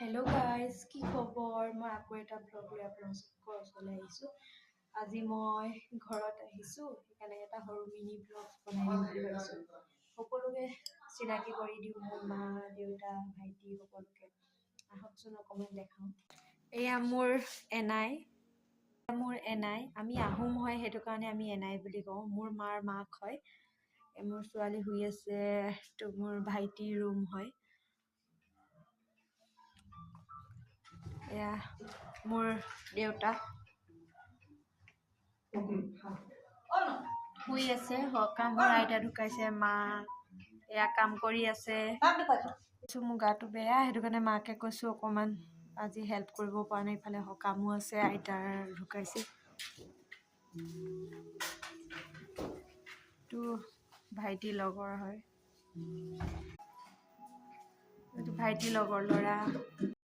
Hello' guys, কি খবৰ? মই আকৌ এটা ব্লগ লৈ আপোনালোকৰ ওচৰলৈ আহিছোঁ। আজি মই ঘৰত আহিছোঁ, সেইকাৰণে এটা সৰু মিনি ব্লগ বনাই দিম বুলি ভাবিছোঁ। সকলোকে চিনাকি কৰি দিওঁ, মোৰ মা, দেউতা, ভাইটি সকলোকে। আহকচোন অকণমান দেখাওঁ। এয়া মোৰ এনাই। আমি আহোম হয়, সেইটো কাৰণে আমি এনাই বুলি কওঁ। মোৰ মাৰ মাক হয়। মোৰ ছোৱালী শুই আছে, তো মোৰ ভাইটিৰ ৰুম হয়। এয়া মোৰ দেউতা শুই আছে, সকাম মোৰ আইতা ঢুকাইছে, মা এয়া কাম কৰি আছে। মোৰ গাটো বেয়া, সেইটো কাৰণে মাকে কৈছোঁ অকণমান আজি হেল্প কৰিব পৰা নাই। ইফালে সকামো আছে, আইতাৰ ঢুকাইছে। এইটো ভাইটিৰ লগৰ হয়, এইটো ভাইটিৰ লগৰ ল'ৰা।